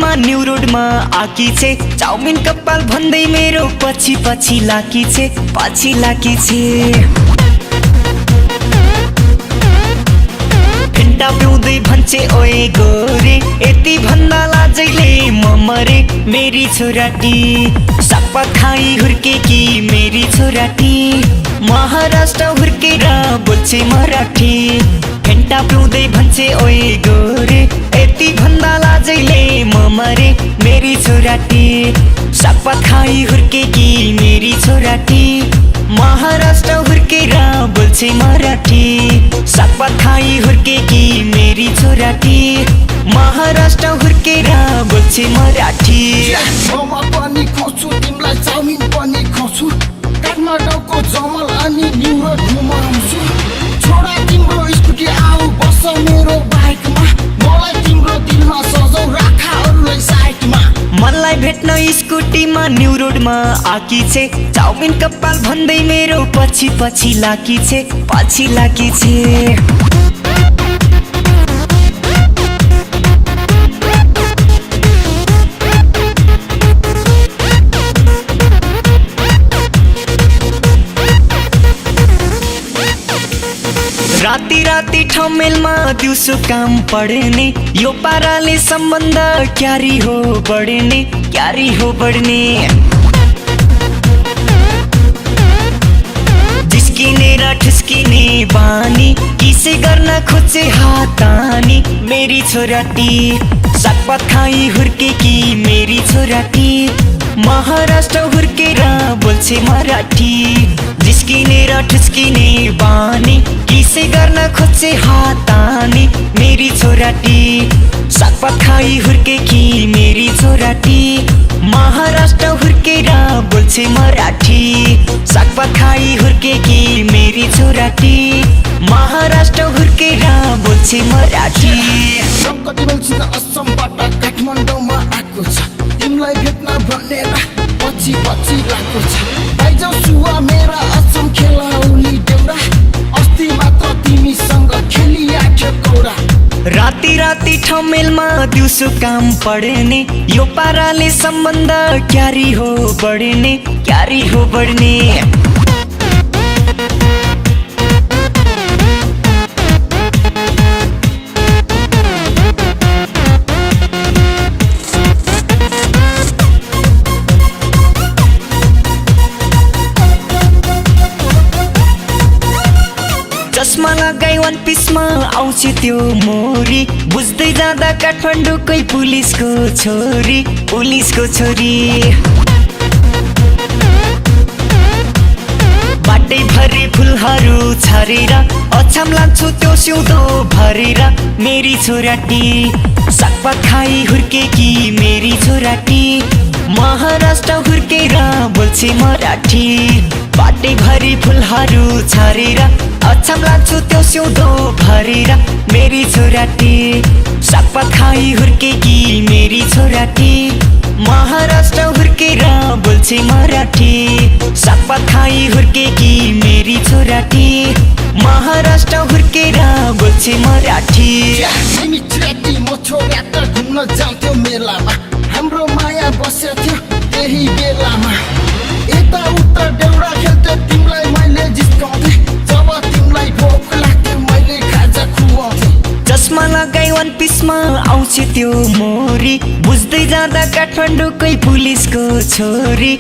स्कुटीमा न्यू रोडमा आकी छे चाउमिन कपाल भन्दै मेरो पछि पछि लाकी छे फेन्टा पिउँदै भन्छे ओए गोरे यति भन्दा लाजैले म मरे मेरी छोराटी सप्पा खाई हुर्केकी मेरी छोराटी महाराष्ट्र हुर्केर बोल्छे मराठी फेन्टा पिउँदै भन्छे ओए गोरे यति भन्दा लाजैले म मरे मेरी छोराटी सप्पा खाई हुर्केकी मेरी छोराटी महाराष्ट्र हुर्केर बोल्छे मराठी सप्पा खाई हुर्केकी मेरी छोराटी महाराष्ट्र हुर्केर बोल्छे मराठी मोमो पनि खुवाउँछु तिमीलाई चाउमिन पनि खुवाउँछु काठमाडौँको जमल अनि न्यू रोड घुमाउँछु छोरा तिम्रो स्कुटी आऊ बस मेरो बाइकमा मलाई तिम्रो दिलमा सजाउ राख अरूलाई साइडमा मलाई भेट्न स्कुटीमा न्यू रोडमा आकी छे चाउमिन कपाल भन्दै मेरो पछि पछि लाकी छे राती राती ठमेलमा दिउँसो काम पढ्ने यो पाराले सम्बन्ध क्यारी हो बढ्ने जिस्किने र ठुस्किने बानी किसे गर्न खोजे हातानी मेरी छोराटी सागपात खाई हुर्केकी मेरी छोराटी महाराष्ट्र हुर्केर बोल्छे मराठी जिस्किने र ठुस्किने बानी किसे गर्न खोजे हातानी मेरी छोराटी सागपात खाई हुर्केकी मेरी छोराटी महाराष्ट्र हुर्केर बोल्छे मराठी सागपात खाई हुर्केकी मेरी छोराटी महाराष्ट्र हुर्केर बोल्छे मराठी कतिबेलसित असमबाट काठमाडौँमा आएको छ तिमीलाई भेट्न भनेर पछि लागेको छ आइजाउ सुवा मेरा असम खेलाउली देउरा अस्ति मात्र तिमीसँग खेलिआख्यो कौरा राती राती ठमेलमा दिउँसो काम पढ्ने यो पाराले सम्बन्ध क्यारी हो बढ्ने चस्मा लगाई वान पिसमा आउँछ त्यो मोरी बुझ्दै जाँदा काठमाडौँकै पुलिसको छोरी बाटै भरि फुलहरू छरेर अछाम लान्छु त्यो सिउँदो भरेर मेरी छोराटी सागपात खाई हुर्केकी मेरी छोराटी महाराष्ट्र हुर्केर बोल्छे मराठी बाटै भरि फुलहरू छरेर अछाम लान्छु त्यो सिउँदो भरेर मेरी छोराटी सागपात खाई हुर्केकी मेरी छोराटी महाराष्ट्र हुर्केर बोल्छे मराठी सागपात खाई हुर्केकी मेरी छोराटी महाराष्ट्र हुर्केर बोल्छे मराठी तिमी चिराती म छोरा त घुम्न जान्थ्यौ मेलामा हाम्रो माया बसेथ्यो त्यही बेलामा यता उता देउडा खेल्थ्यो तिमीलाई मैले जिस्काउँथे जब तिमीलाई भोक लाग्थ्यो मैले खाजा खुवाउँथे चस्मा लगाई वान पिसमा आउँछ त्यो मोरी बुझ्दै जाँदा काठमाडौँकै पुलिसको छोरी